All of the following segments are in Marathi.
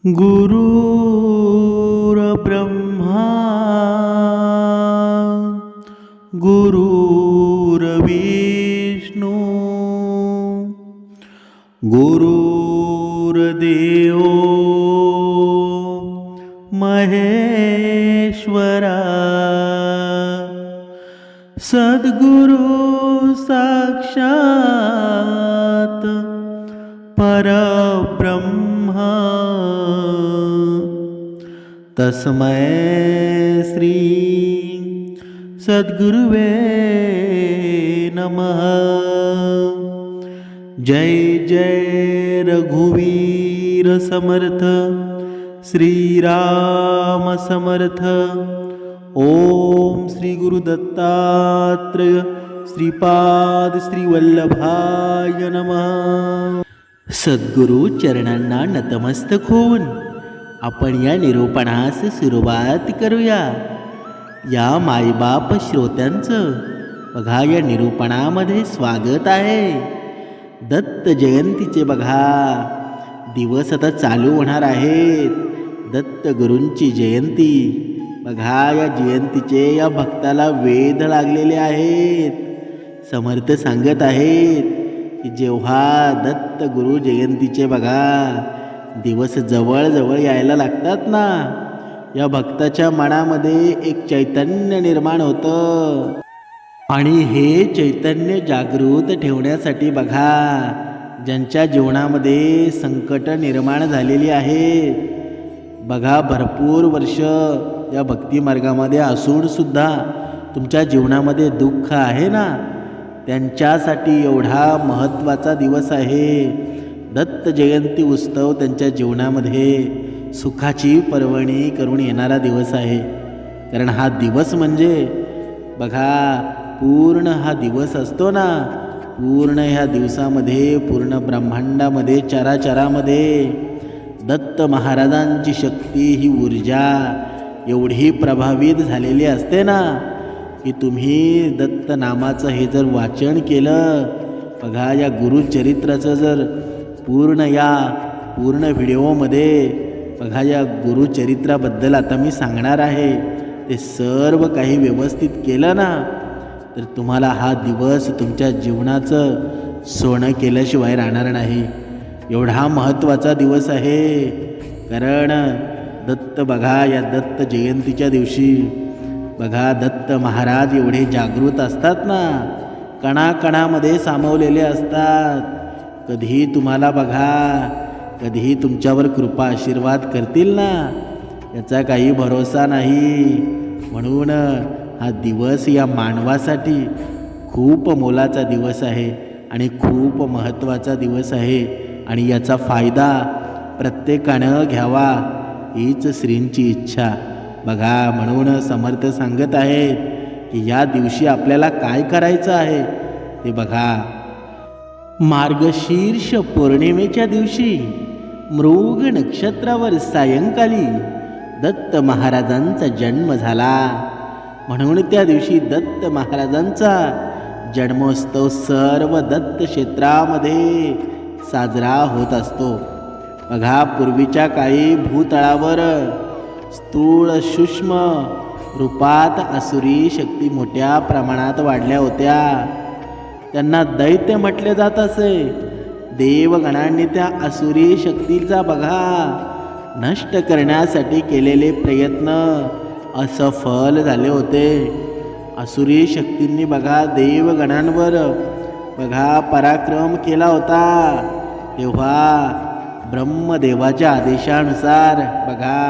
गुरुर्ब्रह्मा गुरुर्विष्णू गुरुर्देव महेश्वरा सद्गुरु साक्षात परब्रह्म तस्मै श्री सद्गुरुवे नमः। जय जय रघुवीर समर्थ श्रीराम समर्थ। ओम श्री गुरु दत्तात्रेय श्रीपाद श्री वल्लभाय नमः। सद्गुरु चरणांना नतमस्तक होऊन आपण या निरूपणास सुरुवात करूया। या मायबाप श्रोत्यांचं बघा या निरूपणामध्ये स्वागत आहे। दत्त जयंतीचे बघा दिवस आता चालू होणार आहेत। दत्त गुरूंची जयंती बघा, या जयंतीचे या भक्ताला वेध लागलेले आहेत। समर्थ सांगत आहेत की जेव्हा दत्त गुरु जयंतीचे बघा दिवस जवळ जवळ यायला लागतात ना, या भक्ताच्या मनामध्ये एक चैतन्य निर्माण होतं आणि हे चैतन्य जागृत ठेवण्यासाठी बघा ज्यांच्या जीवनामध्ये संकट निर्माण झालेली आहेत बघा, भरपूर वर्ष या भक्ती मार्गामध्ये असून सुद्धा तुमच्या जीवनामध्ये दुःख आहे ना, त्यांच्यासाठी एवढा महत्त्वाचा दिवस आहे दत्त जयंती उत्सव। त्यांच्या जीवनामध्ये सुखाची पर्वणी करून येणारा दिवस आहे। कारण हा दिवस म्हणजे बघा पूर्ण हा दिवस असतो ना, पूर्ण ह्या दिवसामध्ये पूर्ण ब्रह्मांडामध्ये चराचरामध्ये दत्त महाराजांची शक्ती ही ऊर्जा एवढी प्रभावित झालेली असते ना की तुम्ही दत्त नामाचं हे जर वाचन केलं बघा, या गुरुचरित्राचं जर पूर्ण व्हिडिओमध्ये बघा या गुरुचरित्राबद्दल आता मी सांगणार आहे, ते सर्व काही व्यवस्थित केलं ना तर तुम्हाला हा दिवस तुमच्या जीवनाचं सोनं केल्याशिवाय राहणार नाही। एवढा महत्त्वाचा दिवस आहे। कारण दत्त बघा या दत्त जयंतीच्या दिवशी बघा दत्त महाराज एवढे जागृत असतात ना, कणाकणामध्ये सामावलेले असतात। कधी तुम्हाला बघा कधी तुमच्यावर कृपा आशीर्वाद करतील ना, याचा काही भरोसा नाही। म्हणून हा दिवस या मानवासाठी खूप मोलाचा दिवस आहे आणि खूप महत्त्वाचा दिवस आहे आणि याचा फायदा प्रत्येकानं घ्यावा हीच श्रींची इच्छा बघा। म्हणून समर्थ सांगत आहेत की या दिवशी आपल्याला काय करायचं आहे ते बघा। मार्गशीर्ष पौर्णिमेच्या दिवशी मृग नक्षत्रावर सायंकाली दत्त महाराजांचा जन्म झाला। म्हणून त्या दिवशी दत्त महाराजांचा जन्मोत्सव सर्व दत्त क्षेत्रामध्ये साजरा होत असतो बघा। पूर्वीच्या काळी भूतळावर स्थूळ सूक्ष्म रूपात आसुरी शक्ती मोठ्या प्रमाणात वाढल्या होत्या। त्यांना दैत्य म्हटले जात असे। देवगणांनी त्या आसुरी शक्तीचा बघा नष्ट करण्यासाठी केलेले प्रयत्न असफल झाले होते। आसुरी शक्तींनी बघा देवगणांवर बघा पराक्रम केला होता। तेव्हा ब्रह्मदेवाच्या आदेशानुसार बघा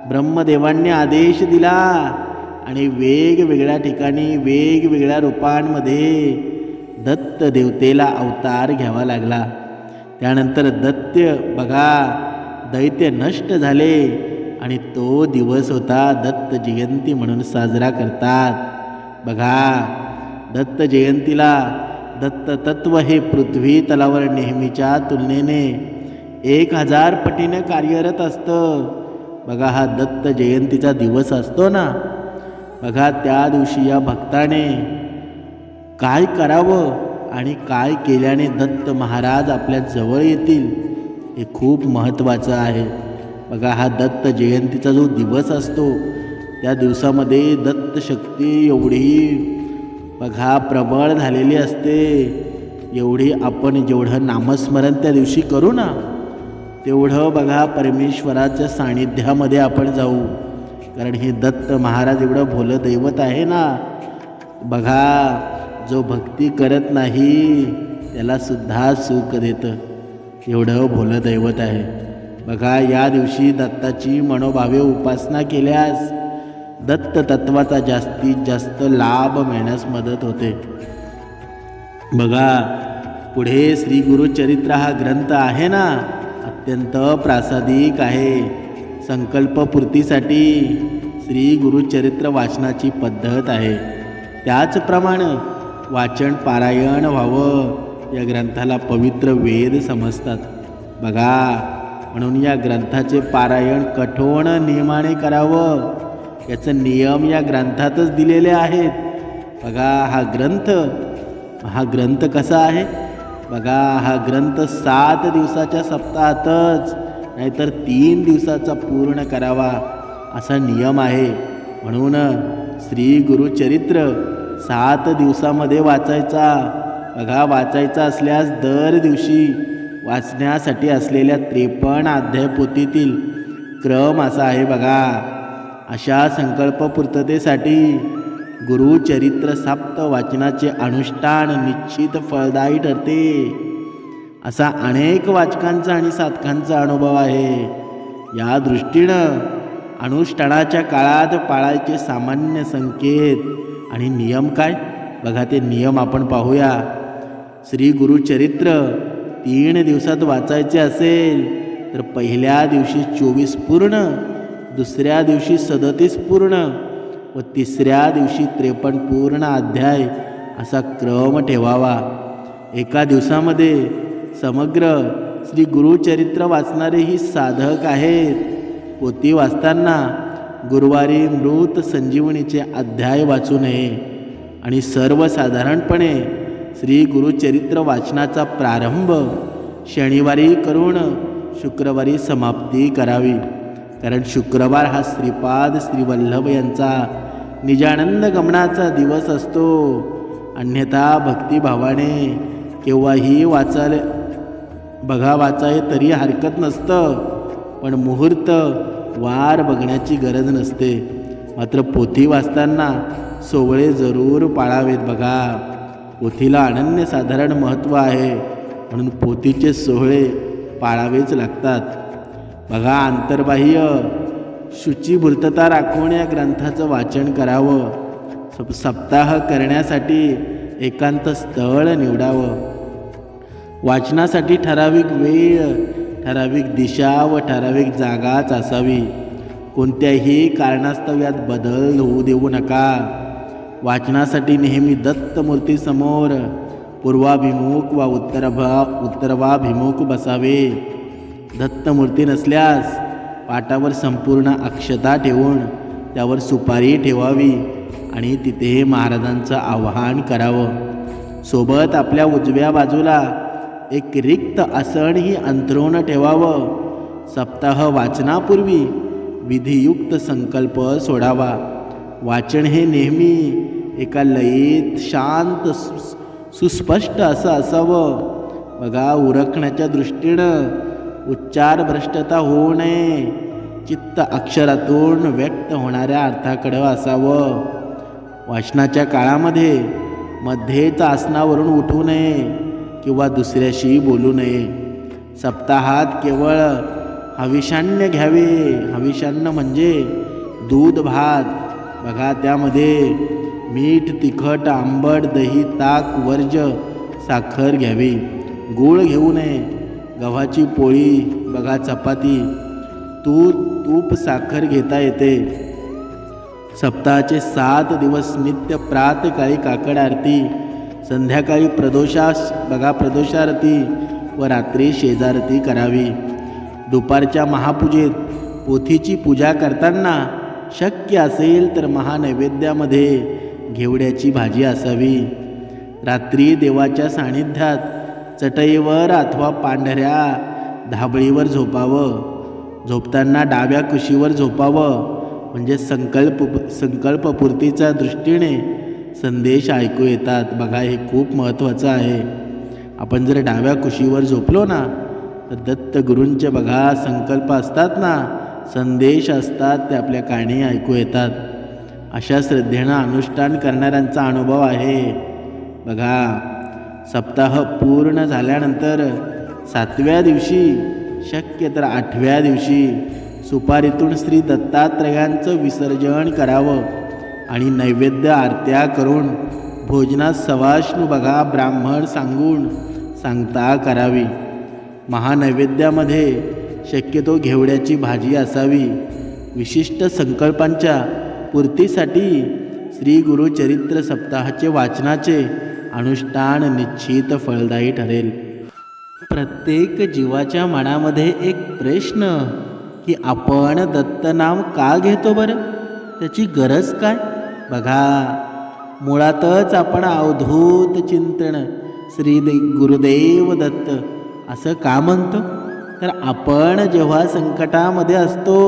ब्रह्मदेवांनी आदेश दिला आणि वेगवेगळ्या ठिकाणी वेगवेगळ्या रूपांमध्ये दत्त देवतेला अवतार घ्यावा लागला। त्यानंतर दैत्य नष्ट झाले आणि तो दिवस होता दत्त जयंती म्हणून साजरा करतात बघा। दत्त जयंतीला दत्त तत्व हे पृथ्वी तलावर नेहमीच्या तुलनेने 1000 पटीने कार्यरत असतं बघा। हा दत्त जयंतीचा दिवस असतो ना बघा, त्या दिवशी या भक्ताने काय करावं आणि काय केल्याने दत्त महाराज आपल्या जवळ येतील हे खूप महत्त्वाचं आहे। बघा हा दत्त जयंतीचा जो दिवस असतो त्या दिवसामध्ये दत्त शक्ती एवढी बघा प्रबळ झालेली असते, एवढी आपण जेवढं नामस्मरण त्या दिवशी करू ना तेवढं बघा परमेश्वराच्या सानिध्यामध्ये आपण जाऊ. कारण हे दत्त महाराज एवढं भोलं दैवत आहे ना. बघा जो भक्ती करत नाही त्याला सुद्धा सुख देतं, एवढं भोलं दैवत आहे. बघा या दिवशी दत्ताची मनोभावे उपासना केल्यास दत्त तत्वाचा जास्तीत जास्त लाभ मिळण्यास मदत होते. बघा पुढे श्री गुरुचरित्र हा ग्रंथ आहे ना अत्यंत प्रासादिक आहे. संकल्पपूर्तीसाठी श्री गुरुचरित्र वाचनाची पद्धत आहे. त्याचप्रमाणे वाचन पारायण व्हावं या ग्रंथाला पवित्र वेद समजतात. बघा म्हणून या ग्रंथाचे पारायण कठोर नियमाने करावं, याचे नियम या ग्रंथातच दिलेले आहेत. बघा हा ग्रंथ कसा आहे. बघा हा ग्रंथ 7 दिवसाच्या सप्ताहातच नाहीतर 3 दिवसाचा पूर्ण करावा असा नियम आहे. म्हणून श्री गुरुचरित्र 7 दिवसामध्ये वाचायचा. बघा वाचायचा असल्यास दर दिवशी वाचण्यासाठी असलेल्या 53 अध्यायपोथीतील क्रम असा आहे. बघा अशा संकल्पपूर्ततेसाठी गुरुचरित्र सप्त वाचनाचे अनुष्ठान निश्चित फळदायी ठरते असा अनेक वाचकांचा आणि साधकांचा अनुभव आहे. या दृष्टीनं अनुष्ठानाच्या काळात पाळायचे सामान्य संकेत आणि नियम काय. बघा ते नियम आपण पाहूया. श्री गुरुचरित्र 3 दिवसात वाचायचे असेल तर पहिल्या दिवशी 24 पूर्ण, दुसऱ्या दिवशी 37 पूर्ण व तिसऱ्या दिवशी 53 पूर्ण अध्याय असा क्रम ठेवावा. एका दिवसामध्ये समग्र श्री गुरुचरित्र वाचणारेही साधक आहेत. पोथी वाचताना गुरुवारी मृत संजीवनीचे अध्याय वाचू नये आणि सर्वसाधारणपणे श्री गुरुचरित्र वाचनाचा प्रारंभ शनिवारी करून शुक्रवारी समाप्ती करावी. कारण शुक्रवार हा श्रीपाद श्रीवल्लभ यांचा निजानंद गमनाचा दिवस असतो. अन्यथा भक्तिभावाने केव्हाही वाचाय तरी हरकत नसतं, पण मुहूर्त वार बघण्याची गरज नसते. मात्र पोथी वाचताना सोवळे जरूर पाळावेत. बघा पोथीला अनन्यसाधारण महत्त्व आहे म्हणून पोथीचे सोहळे पाळावेच लागतात. बघा अंतर्बाह्य शुचिभूतता राखून या ग्रंथाचं वाचन करावं. सप्ताह करण्यासाठी एकांत स्थळ निवडावं. वाचनासाठी ठराविक वेळ, ठराविक दिशा व ठराविक जागाच असावी. कोणत्याही कारणास्तव यात बदल होऊ देऊ नका. वाचनासाठी नेहमी दत्तमूर्तीसमोर पूर्वाभिमुख वा उत्तराभिमुख बसावे. दत्तमूर्ती नसल्यास पाटावर संपूर्ण अक्षता ठेवून त्यावर सुपारी ठेवावी आणि तिथे महाराजांचं आवाहन करावं. सोबत आपल्या उजव्या बाजूला एक रिक्त आसनही अंथरून ठेवावं. सप्ताह वाचनापूर्वी विधियुक्त संकल्प सोडावा. वाचन हे नेहमी एका लयीत शांत सुस्पष्ट असं असावं. बघा उरकण्याच्या दृष्टीनं उच्चार भ्रष्टता होऊ नये. चित्त अक्षरातून व्यक्त होणाऱ्या अर्थाकडं असावं. वाचनाच्या काळामध्ये मध्येच आसनावरून उठू नये किंवा दुसऱ्याशी बोलू नये. सप्ताहात केवळ हविषान्न घ्यावे. हविषान्न म्हणजे दूध भात. बघा त्यामध्ये मीठ, तिखट, आंबट, दही, ताक वर्ज, साखर घ्यावी. गूळ घेऊ नये. गव्हाची पोळी, बघा चपाती, तूप, साखर घेता येते. सप्ताहाचे 7 दिवस नित्य प्रातकाळी काकड आरती, संध्याकाळी प्रदोषारती व रात्री शेजारती करावी. दुपारच्या महापूजेत पोथीची पूजा करताना शक्य असेल तर महानैवेद्यामध्ये घेवड्याची भाजी असावी. रात्री देवाच्या सानिध्यात चटईवर अथवा पांढऱ्या धाबळीवर झोपावं. झोपताना डाव्या कुशीवर झोपावं, म्हणजे संकल्पपूर्तीच्या दृष्टीने संदेश ऐकू येतात. बघा, हे खूप महत्त्वाचं आहे. आपण जर डाव्या कुशीवर झोपलो ना, तर दत्तगुरूंचे बघा संकल्प असतात ना, संदेश असतात, ते आपल्या कानी ऐकू येतात. अशा श्रद्धेनं अनुष्ठान करणाऱ्यांचा अनुभव आहे. बघा, सप्ताह पूर्ण झाल्यानंतर 7व्या दिवशी, शक्य तर 8व्या दिवशी सुपारीतून श्री दत्तात्रयांचं विसर्जन करावं आणि नैवेद्य आरत्या करून भोजनात सवाष्णू बघा ब्राह्मण सांगून सांगता करावी. महानैवेद्यामध्ये शक्यतो घेवड्याची भाजी असावी. विशिष्ट संकल्पांच्या पूर्तीसाठी श्री गुरुचरित्र सप्ताहाचे वाचनाचे अनुष्ठान निश्चित फलदायी ठरेल. प्रत्येक जीवाच्या मनामध्ये एक प्रश्न की आपण दत्तनाम का घेतो बरं, त्याची गरज काय? बघा, मुळातच आपण अवधूत चिंतन श्री गुरुदेव दत्त असं का म्हणतो? तर आपण जेव्हा संकटामध्ये असतो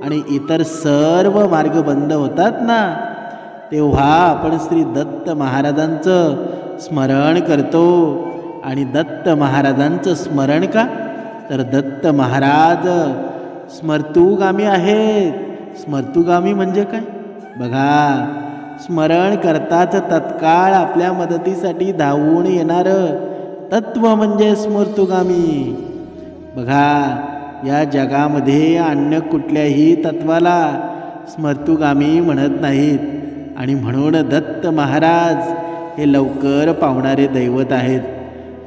आणि इतर सर्व मार्ग बंद होतात ना, तेव्हा आपण श्री दत्त महाराजांचं स्मरण करतो. आणि दत्त महाराजांचं स्मरण का? तर दत्त महाराज स्मर्तुगामी आहेत. स्मर्तुगामी म्हणजे काय? बघा, स्मरण करताच तत्काळ आपल्या मदतीसाठी धावून येणारं तत्व म्हणजे स्मर्तुगामी. बघा, या जगामध्ये अन्य कुठल्याही तत्वाला स्मर्तुगामी म्हणत नाहीत. आणि म्हणून दत्त महाराज हे लवकर पावणारे दैवत आहेत.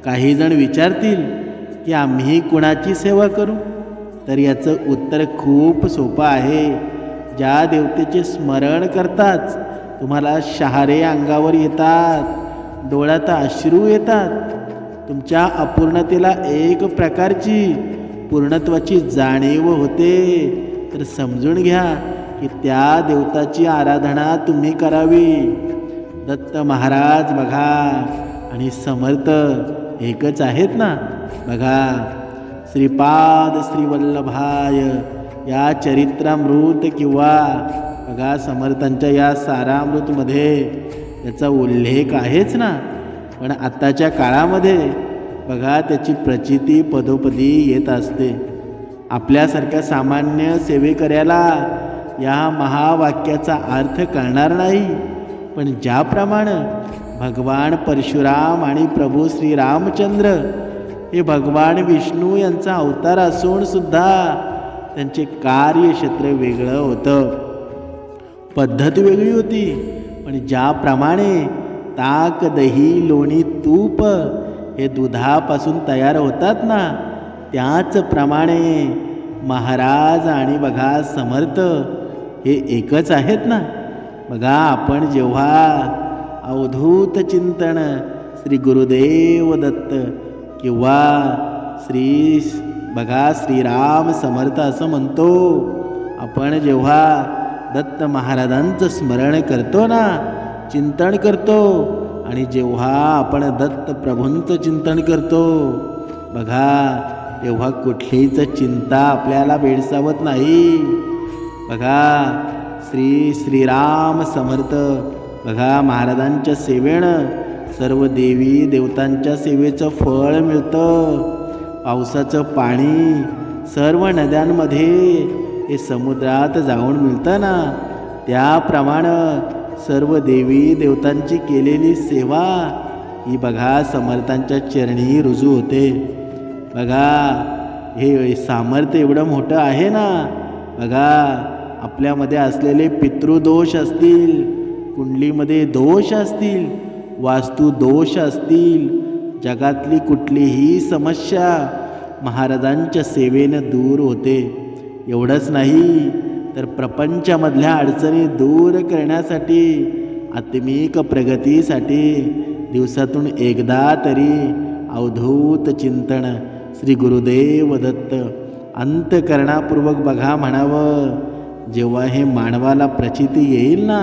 काही जण विचारतील की आम्ही कुणाची सेवा करू? तर याचं उत्तर खूप सोपं आहे. ज्या देवतेचे स्मरण करताच तुम्हाला शहारे अंगावर येतात, डोळ्यात अश्रू येतात, तुमच्या अपूर्णतेला एक प्रकारची पूर्णत्वाची जाणीव होते, तर समजून घ्या की त्या देवताची आराधना तुम्ही करावी. दत्त महाराज बघा आणि समर्थ एकच आहेत ना. बघा, श्रीपाद श्रीवल्लभाय या चरित्रामृत किंवा बघा समर्थांच्या या सारामृतमध्ये याचा उल्लेख आहेच ना. पण आत्ताच्या काळामध्ये बघा त्याची प्रचिती पदोपदी येत असते. आपल्यासारख्या सामान्य सेवेकऱ्याला या महावाक्याचा अर्थ कळणार नाही. पण ज्याप्रमाणे भगवान परशुराम आणि प्रभू श्रीरामचंद्र हे भगवान विष्णू यांचा अवतार असून सुद्धा त्यांचे कार्यक्षेत्र वेगळं होतं, पद्धत वेगळी होती. पण ज्याप्रमाणे ताक, दही, लोणी, तूप हे दुधापासून तयार होतात ना, त्याचप्रमाणे महाराज आणि बघा समर्थ हे एकच आहेत ना. बघा, आपण जेव्हा अवधूत चिंतन श्री गुरुदेव दत्त किंवा बघा श्रीराम समर्थ असं म्हणतो, आपण जेव्हा दत्त महाराजांचं स्मरण करतो ना, चिंतन करतो, आणि जेव्हा आपण दत्त प्रभूंचं चिंतन करतो बघा, तेव्हा कुठलीच चिंता आपल्याला भेडसावत नाही. बघा, श्रीराम समर्थ बघा महाराजांच्या सेवेनं सर्व देवी देवतांच्या सेवेचं फळ मिळतं. पावसाचं पाणी सर्व नद्यांमध्ये हे समुद्रात जाऊन मिळतं ना, त्याप्रमाणे सर्व देवी देवतांची केलेली सेवा ही बघा समर्थांच्या चरणी रुजू होते. बघा, हे सामर्थ्य एवढं मोठं आहे ना. बघा, आपल्यामध्ये असलेले पितृदोष असतील, कुंडलीमध्ये दोष असतील, वास्तुदोष असतील, जगातली कुठलीही समस्या महाराजांच्या सेवेनं दूर होते. एवढंच नाही तर प्रपंचामधल्या अडचणी दूर करण्यासाठी, आत्मिक प्रगतीसाठी दिवसातून एकदा तरी अवधूत चिंतन श्री गुरुदेव दत्त अंतःकरणापूर्वक बघा म्हणावं. जेव्हा हे मानवाला प्रचिती येईल ना,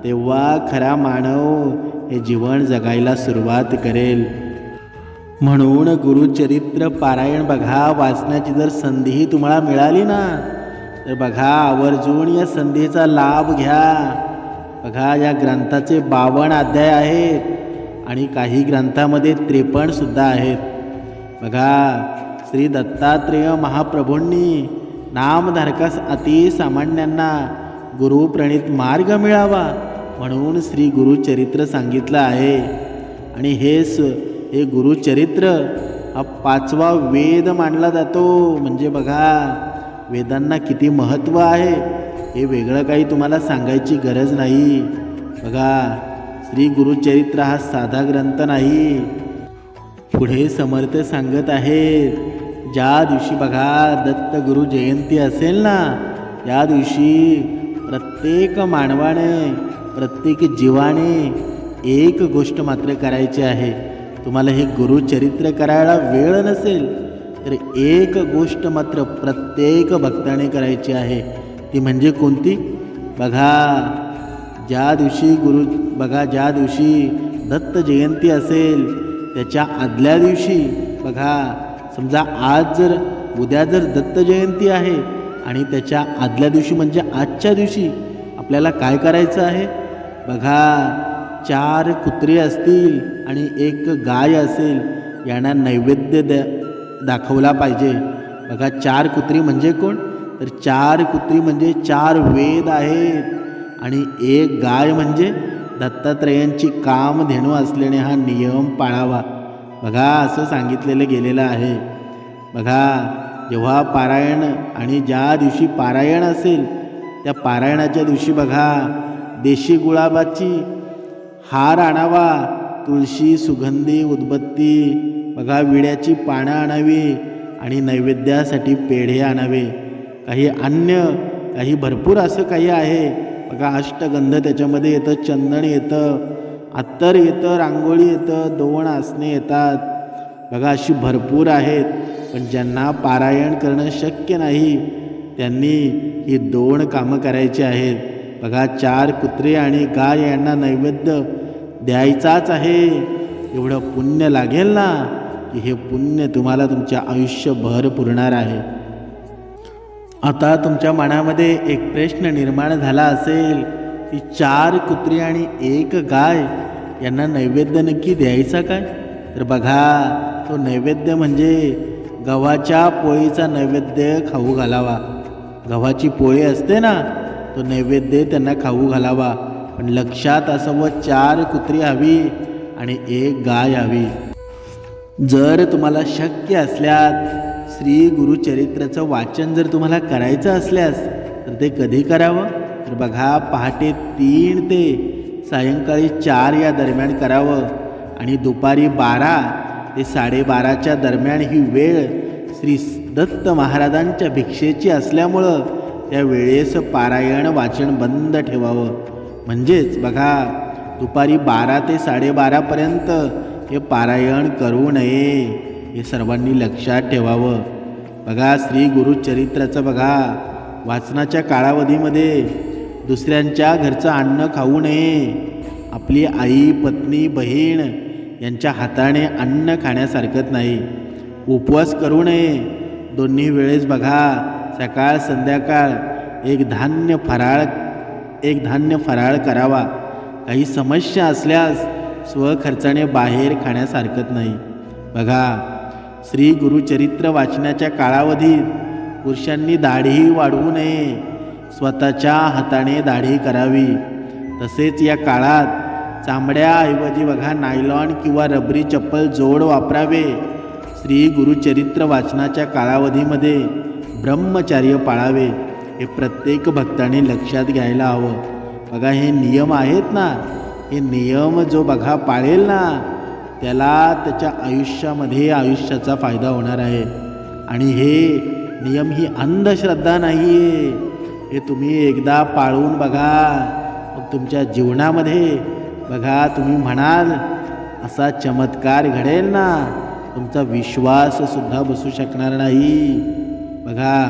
तेव्हा खरा मानव हे जीवन जगायला सुरुवात करेल. म्हणून गुरुचरित्र पारायण बघा वाचण्याची जर संधी तुम्हाला मिळाली ना तर बघा आवर्जून या संधीचा लाभ घ्या. बघा या ग्रंथाचे 52 अध्याय आहेत आणि काही ग्रंथामध्ये 53 सुद्धा आहेत. बघा श्री दत्तात्रेय महाप्रभूंनी नामधारकास अतिसामान्यांना गुरुप्रणित मार्ग मिळावा म्हणून श्री गुरुचरित्र सांगितलं आहे. आणि हे गुरुचरित्र हा 5वा वेद मानला जातो. म्हणजे बघा वेदांना किती महत्त्व आहे हे वेगळं काही तुम्हाला सांगायची गरज नाही. बघा श्री गुरुचरित्र हा साधा ग्रंथ नाही. पुढे समर्थ सांगत आहेत ज्या दिवशी बघा दत्त गुरु जयंती असेल ना त्या दिवशी प्रत्येक मानवाने प्रत्येक जीवाने एक गोष्ट मात्र करायची आहे. तुम्हाला हे गुरुचरित्र करायला वेळ नसेल तर एक गोष्ट मात्र प्रत्येक भक्ताने करायची आहे. ती म्हणजे कोणती? बघा ज्या दिवशी दत्त जयंती असेल त्याच्या आदल्या दिवशी बघा समजा उद्या जर दत्त जयंती आहे आणि त्याच्या आदल्या दिवशी म्हणजे आजच्या दिवशी आपल्याला काय करायचं आहे? बघा 4 कुत्रे असतील आणि 1 गाय असेल यांना नैवेद्य दाखवला पाहिजे. बघा 4 कुत्री म्हणजे कोण? तर 4 कुत्री म्हणजे 4 वेद आहेत आणि 1 गाय म्हणजे दत्तात्रेयांची कामधेनू असल्याने हा नियम पाळावा. बघा असं सांगितलेलं गेलेलं आहे. बघा जेव्हा पारायण आणि ज्या दिवशी पारायण असेल त्या पारायणाच्या दिवशी बघा देशी गुलाबाची हार आणावा, तुळशी सुगंधी उदबत्ती बघा विड्याची पानं आणावी आणि नैवेद्यासाठी पेढे आणावे. काही भरपूर असं काही आहे. बघा अष्टगंध त्याच्यामध्ये येतं, चंदन येतं, अत्तर येतं, रांगोळी येतं, 2 आसने येतात. बघा अशी भरपूर आहेत. पण ज्यांना पारायण करणं शक्य नाही त्यांनी ही 2 कामं करायची आहेत. बघा 4 कुत्रे आणि गाय यांना नैवेद्य द्यायचाच आहे. एवढं पुण्य लागेल ना की हे पुण्य तुम्हाला तुमच्या आयुष्यभर पुरणार आहे. आता तुमच्या मनामध्ये एक प्रश्न निर्माण झाला असेल की 4 कुत्री आणि 1 गाय यांना नैवेद्य नक्की द्यायचा काय? तर बघा तो नैवेद्य म्हणजे गव्हाच्या पोळीचा नैवेद्य खाऊ घालावा. गव्हाची पोळी असते ना तो नैवेद्य त्यांना खाऊ घालावा. पण लक्षात असावं 4 कुत्री हवी आणि 1 गाय हवी. जर तुम्हाला शक्य असल्यास श्री गुरुचरित्राचं वाचन जर तुम्हाला करायचं असल्यास तर ते कधी करावं? तर बघा पहाटे 3 ते सायंकाळी 4 या दरम्यान करावं आणि दुपारी 12 ते 12:30च्या दरम्यान ही वेळ श्री दत्त महाराजांच्या भिक्षेची असल्यामुळं त्या वेळेस पारायण वाचन बंद ठेवावं. म्हणजेच बघा दुपारी 12 ते 12:30पर्यंत हे पारायण करू नये हे सर्वांनी लक्षात ठेवावं. बघा श्री गुरुचरित्राचं बघा वाचनाच्या कालावधीमध्ये दुसऱ्यांच्या घरचं अन्न खाऊ नये. आपली आई पत्नी बहीण यांच्या हाताने अन्न खाण्यासारखंच नाही. उपवास करू नये. दोन्ही वेळेस बघा सकाळ संध्याकाळ एक धान्य फराळ करावा. काही समस्या असल्यास स्वखर्चाने बाहेर खाण्यासारखंच नाही. बघा श्री गुरुचरित्र वाचनाच्या कालावधीत पुरुषांनी दाढी वाढवू नये. स्वतःच्या हाताने दाढी करावी. तसेच या काळात चामड्याऐवजी बघा नायलॉन किंवा रबरी चप्पल जोड वापरावे. श्री गुरुचरित्र वाचनाच्या कालावधीमध्ये ब्रह्मचर्य पाळावे. हे प्रत्येक भक्ताने लक्षात घ्यायला हवं. बघा हे नियम आहेत ना, हे नियम जो बघा पाळेल ना त्याला त्याच्या आयुष्यामध्ये आयुष्याचा फायदा होणार आहे. आणि हे नियम ही अंधश्रद्धा नाही आहे. हे तुम्ही एकदा पाळून बघा मग तुमच्या जीवनामध्ये बघा तुम्ही म्हणाल असा चमत्कार घडेल ना तुमचा विश्वाससुद्धा बसू शकणार नाही. बघा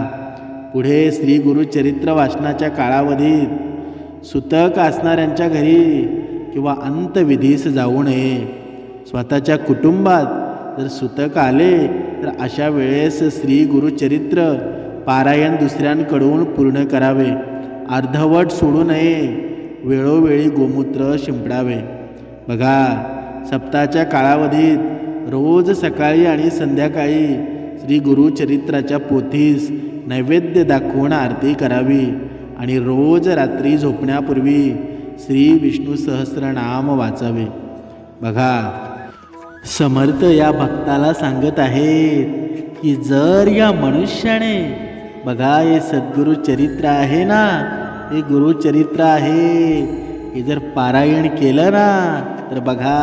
पुढे श्री गुरुचरित्र वाचनाच्या कालावधीत सुतक असणाऱ्यांच्या घरी किंवा अंतविधीस जाऊ नये. स्वतःच्या कुटुंबात जर सुतक आले तर अशा वेळेस श्री गुरुचरित्र पारायण दुसऱ्यांकडून पूर्ण करावे. अर्धवट सोडू नये. वेळोवेळी गोमूत्र शिंपडावे. बघा, सप्ताहाच्या कालावधीत रोज सकाळी आणि संध्याकाळी श्री गुरुचरित्राच्या पोथीस नैवेद्य दाखवून आरती करावी आणि रोज रात्री झोपण्यापूर्वी श्री विष्णू सहस्रनाम वाचावे. बघा, समर्थ या भक्ताला सांगत आहेत की जर या मनुष्याने, बघा हे सद्गुरु चरित्र आहे ना, हे गुरुचरित्र आहे, हे जर पारायण केलं ना तर बघा,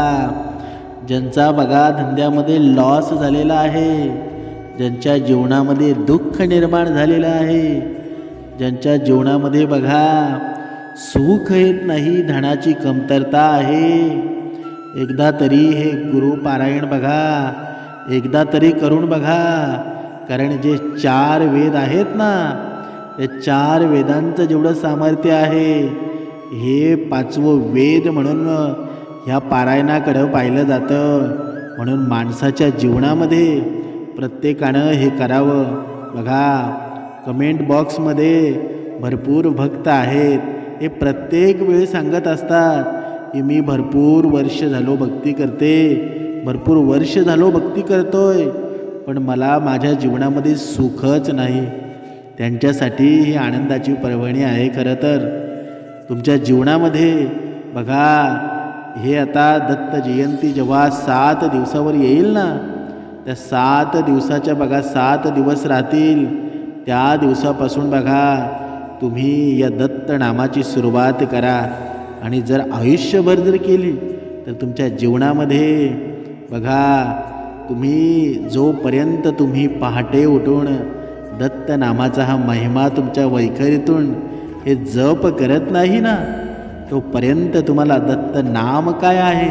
ज्यांचा बघा धंद्यामध्ये लॉस झालेला आहे, ज्यांच्या जीवनामध्ये दुःख निर्माण झालेलं आहे, ज्यांच्या जीवनामध्ये बघा सुख येत नाही, धनाची कमतरता आहे, एकदा तरी हे गुरुपारायण बघा, एकदा तरी करून बघा. कारण जे 4 वेद आहेत ना, ते 4 वेदांचं जेवढं सामर्थ्य आहे, हे 5वं वेद म्हणून ह्या पारायणाकडं पाहिलं जातं. म्हणून माणसाच्या जीवनामध्ये प्रत्येकानं हे करावं. बघा, कमेंट बॉक्समध्ये भरपूर भक्त आहेत, हे प्रत्येक वेळी सांगत असतात की मी भरपूर वर्ष झालो भक्ती करते, भरपूर वर्ष झालो भक्ती करतोय, पण मला माझ्या जीवनामध्ये सुखच नाही. त्यांच्यासाठी ही आनंदाची पर्वणी आहे. खरं तर तुमच्या जीवनामध्ये बघा, हे आता दत्त जयंती जेव्हा 7 दिवसावर येईल ना, त्या 7 दिवसाच्या बघा 7 दिवस राहतील. त्या दिवसापासून बघा तुम्ही या दत्त नामाची सुरुवात करा. आणि जर आयुष्यभर जर केली तर तुमच्या जीवनामध्ये बघा, तुम्ही जोपर्यंत तुम्ही पहाटे उठून दत्त नामाचा हा महिमा तुमच्या वैखरीतून हे जप करत नाही ना, तोपर्यंत तुम्हाला दत्त नाम काय आहे,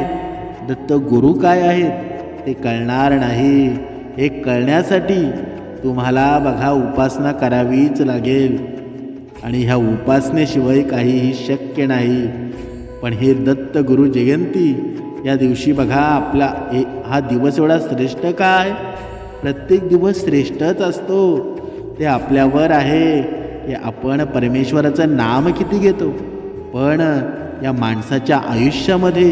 दत्त गुरु काय आहेत ते कळणार नाही. हे कळण्यासाठी तुम्हाला बघा उपासना करावीच लागेल आणि ह्या उपासनेशिवाय काहीही शक्य नाही. पण हे दत्त गुरु जयंती या दिवशी बघा आपला हा दिवस एवढा श्रेष्ठ काय, प्रत्येक दिवस श्रेष्ठच असतो. ते आपल्यावर आहे की आपण परमेश्वराचं नाम किती घेतो. पण या माणसाच्या आयुष्यामध्ये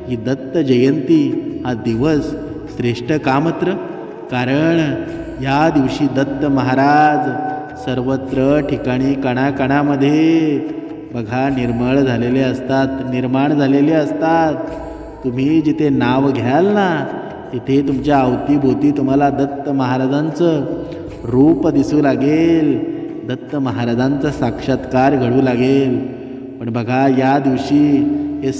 ही दत्त जयंती हा दिवस श्रेष्ठ का मात्र, कारण या दिवशी दत्त महाराज सर्वत्र ठिकाणी कणाकणामध्ये बघा निर्माण झालेले असतात. तुम्ही जिथे नाव घ्याल ना, तिथे तुमच्या अवतीभोवती तुम्हाला दत्त महाराजांचं रूप दिसू लागेल, दत्त महाराजांचा साक्षात्कार घडू लागेल. पण बघा, या दिवशी हे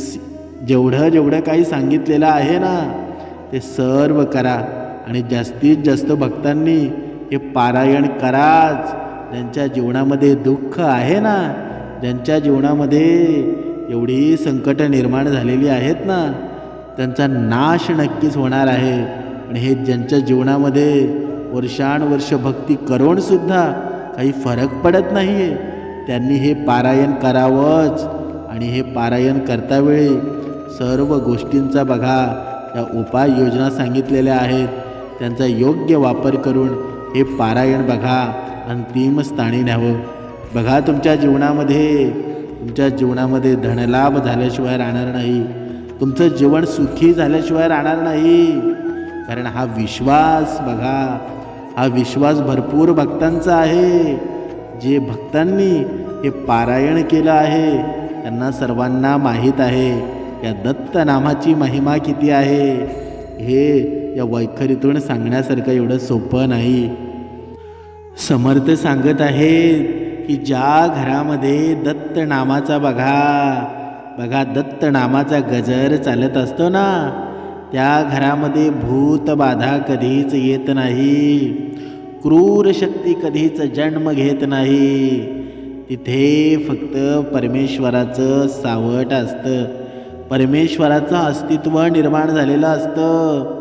जेवढं काही सांगितलेलं आहे ना, ते सर्व करा आणि जास्तीत जास्त भक्तांनी हे पारायण कराच. ज्यांच्या जीवनामध्ये दुःख आहे ना, ज्यांच्या जीवनामध्ये एवढी संकट निर्माण झालेली आहेत ना, त्यांचा नाश नक्कीच होणार आहे. आणि हे ज्यांच्या जीवनामध्ये वर्षानुवर्ष भक्ती करूनसुद्धा काही फरक पडत नाही आहे, त्यांनी हे पारायण करावंच. आणि हे पारायण करतावेळी सर्व गोष्टींचा बघा या उपाययोजना सांगितलेल्या आहेत, त्यांचा योग्य वापर करून हे पारायण बघा अंतिम स्थानी न्यावं. बघा, तुमच्या जीवनामध्ये धनलाभ झाल्याशिवाय राहणार नाही, तुमचं जीवन सुखी झाल्याशिवाय राहणार नाही. कारण हा विश्वास बघा, हा विश्वास भरपूर भक्तांचा आहे. जे भक्तांनी हे पारायण केलं आहे त्यांना सर्वांना माहीत आहे या दत्त नामाची महिमा किती आहे. हे या वैखरीतून सांगण्यासारखं एवढं सोपं नाही. समर्थ सांगत आहेत की ज्या घरामध्ये दत्त नामाचा बघा दत्त नामाचा गजर चालत असतो ना, त्या घरामध्ये भूत बाधा कधीच येत नाही, क्रूर शक्ती कधीच जन्म घेत नाही. तिथे फक्त परमेश्वराचं सावट असतं, परमेश्वराचं अस्तित्व निर्माण झालेलं असतं.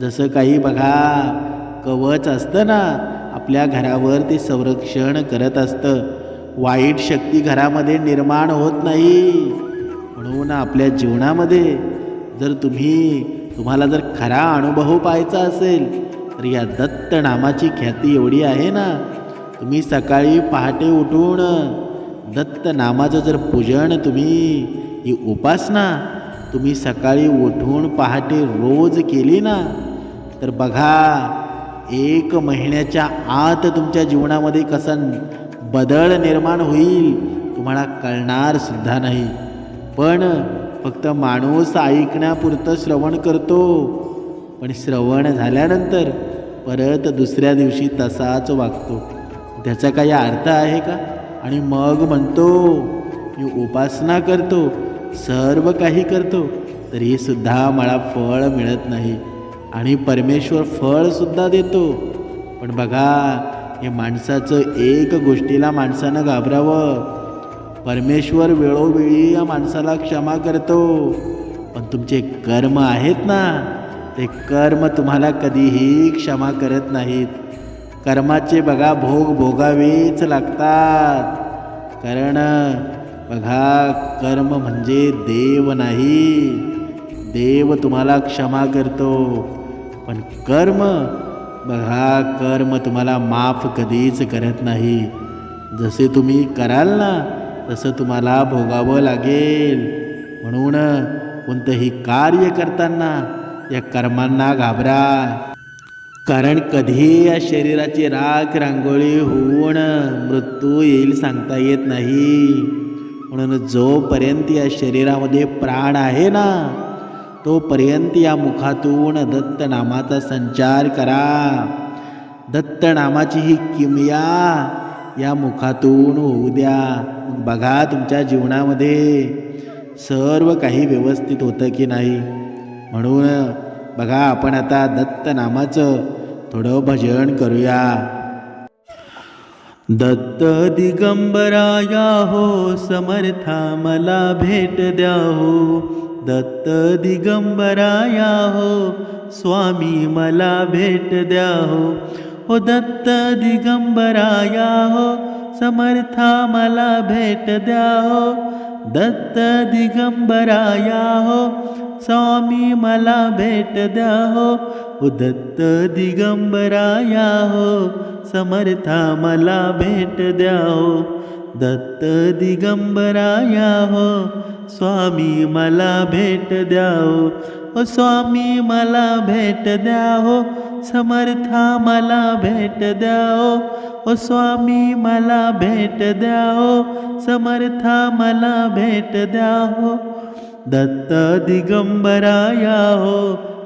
जसं काही बघा कवच असतं ना, आपल्या घरावर ते संरक्षण करत असतं. वाईट शक्ती घरामध्ये निर्माण होत नाही. म्हणून आपल्या जीवनामध्ये जर तुम्ही तुम्हाला जर खरा अनुभव पाहायचा असेल तर या दत्त नामाची ख्याती एवढी आहे ना, तुम्ही सकाळी पहाटे उठून दत्त नामाचं जर पूजन, तुम्ही ही उपासना तुम्ही सकाळी उठून पहाटे रोज केली ना, तर बघा 1 महिन्याच्या आत तुमच्या जीवनामध्ये कसा बदल निर्माण होईल तुम्हाला कळणार सुद्धा नाही. पण फक्त माणूस ऐकण्यापुरतं श्रवण करतो, पण श्रवण झाल्यानंतर परत दुसऱ्या दिवशी तसाच वागतो. त्याचा काही अर्थ आहे का? आणि मग म्हणतो मी उपासना करतो, सर्व काही करतो, तरी सुद्धा मला फळ मिळत नाही. आणि परमेश्वर फळसुद्धा देतो. पण बघा, हे माणसाचं एक गोष्टीला माणसानं घाबरावं. परमेश्वर वेळोवेळी या माणसाला क्षमा करतो, पण तुमचे कर्म आहेत ना, ते कर्म तुम्हाला कधीही क्षमा करत नाहीत. कर्माचे बघा भोग भोगावेच लागतात. कारण बघा, कर्म म्हणजे देव नाही. देव तुम्हाला क्षमा करतो, पण कर्म बघा, कर्म तुम्हाला माफ कधीच करत नाही. जसे तुम्ही कराल ना तसं तुम्हाला भोगावं लागेल. म्हणून कोणतंही कार्य करताना या कर्मांना घाबरा. कारण कधी या शरीराची राख रांगोळी होऊन मृत्यू येईल सांगता येत नाही. म्हणून जोपर्यंत या शरीरामध्ये प्राण आहे ना, तोपर्यंत या मुखातून दत्त नामाचा संचार करा. दत्त नामाची ही किमया या मुखातून होऊ द्या. बघा तुमच्या जीवनामध्ये सर्व काही व्यवस्थित होतं की नाही. म्हणून बघा, आपण आता दत्त नामाचं थोडं भजन करूया. दत्त दिगंबराया हो समर्था मला भेट द्या हो. दत्त दिगंबराया हो स्वामी मला भेट द्या हो. हो दत्त दिगंबराया हो समर्था मला भेट द्या हो. दत्त दिगंबराया हो स्वामी मला भेट द्या हो. हो दत्त दिगंबराया हो समर्था मला भेट द्या हो. दत्त दिगंबराया हो स्वामी मला भेट द्या हो. हो स्वामी मला भेट द्या हो. समर्था मला भेट द्या हो. हो स्वामी मला भेट द्या हो. समर्था मला भेट द्या हो. दत्त दिगंबराया हो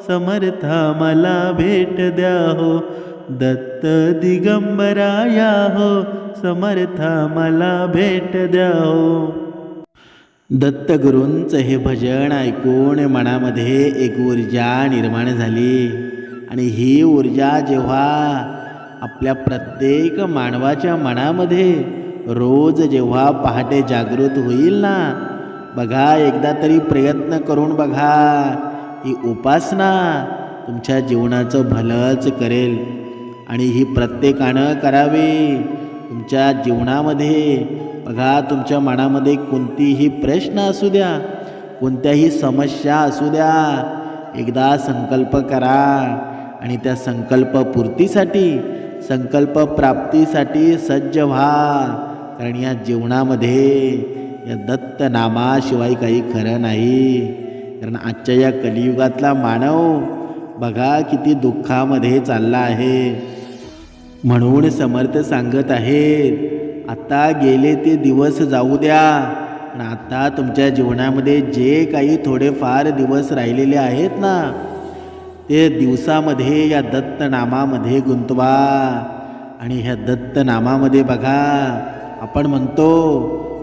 समर्था मला भेट द्या हो. दत्त दिगंबराया हो समर्था मला भेट द्या हो. दत्तगुरूंचं हे भजन ऐकून मनामध्ये एक ऊर्जा निर्माण झाली. आणि ही ऊर्जा जेव्हा आपल्या प्रत्येक मानवाच्या मनामध्ये रोज जेव्हा पहाटे जागृत होईल ना, बघा एकदा तरी प्रयत्न करून बघा. ही उपासना तुमच्या जीवनाचं भलंच करेल. आणि ही प्रत्येकानं करावी. तुमच्या जीवनामध्ये बघा, तुमच्या मनामध्ये कोणतीही प्रश्न असू द्या, कोणत्याही समस्या असू द्या, एकदा संकल्प करा. आणि त्या संकल्पपूर्तीसाठी, संकल्प प्राप्तीसाठी सज्ज व्हा. कारण या जीवनामध्ये या दत्त नामाशिवाय काही खरं नाही. कारण आजच्या या कलियुगातला मानव बघा किती दुःखामध्ये चालला आहे. म्हणून समर्थ सांगत आहेत, आता गेले ते दिवस जाऊ द्या. पण आता तुमच्या जीवनामध्ये जे काही थोडेफार दिवस राहिलेले आहेत ना, ते दिवसामध्ये या दत्त नामामध्ये गुंतवा. आणि ह्या दत्त नामामध्ये बघा, आपण म्हणतो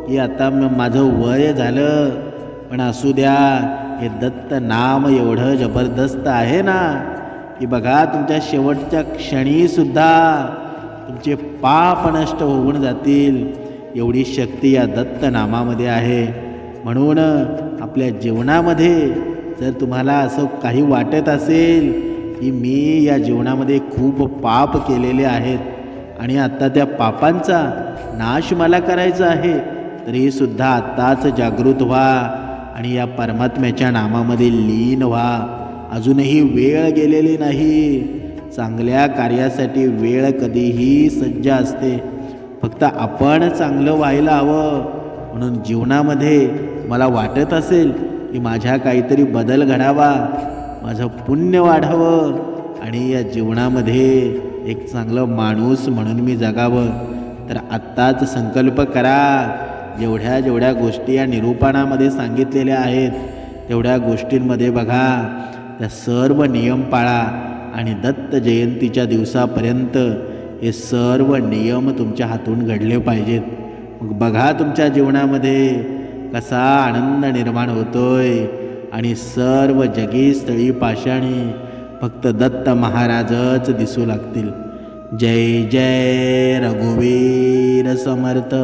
की आता माझं वय झालं, पण असू द्या, हे दत्त नाम एवढं जबरदस्त आहे ना की बघा तुमच्या शेवटच्या क्षणीसुद्धा तुमचे पाप नष्ट होऊन जातील. एवढी शक्ती या दत्त नामामध्ये आहे. म्हणून आपल्या जीवनामध्ये जर तुम्हाला असं काही वाटत असेल की मी या जीवनामध्ये खूप पाप केलेले आहेत आणि आता त्या पापांचा नाश मला करायचा आहे, तरीसुद्धा आत्ताच जागृत व्हा आणि या परमात्म्याच्या नामामध्ये लीन व्हा. अजूनही वेळ गेलेली नाही. चांगल्या कार्यासाठी वेळ कधीही सज्ज असते. फक्त आपण चांगलं व्हायला हवं. म्हणून जीवनामध्ये मला वाटत असेल की माझ्या काहीतरी बदल घडावा, माझं पुण्य वाढावं आणि या जीवनामध्ये एक चांगलं माणूस म्हणून मी जगावं, तर आत्ताच संकल्प करा. जेवढ्या गोष्टी या निरूपणामध्ये सांगितलेल्या आहेत तेवढ्या गोष्टींमध्ये बघा, त्या सर्व नियम पाळा आणि दत्त जयंतीच्या दिवसापर्यंत हे सर्व नियम तुमच्या हातून घडले पाहिजेत. मग बघा तुमच्या जीवनामध्ये कसा आनंद निर्माण होतोय आणि सर्व जगी स्थळी पाषाणी फक्त दत्त महाराजच दिसू लागतील. जय जय रघुवीर समर्थ.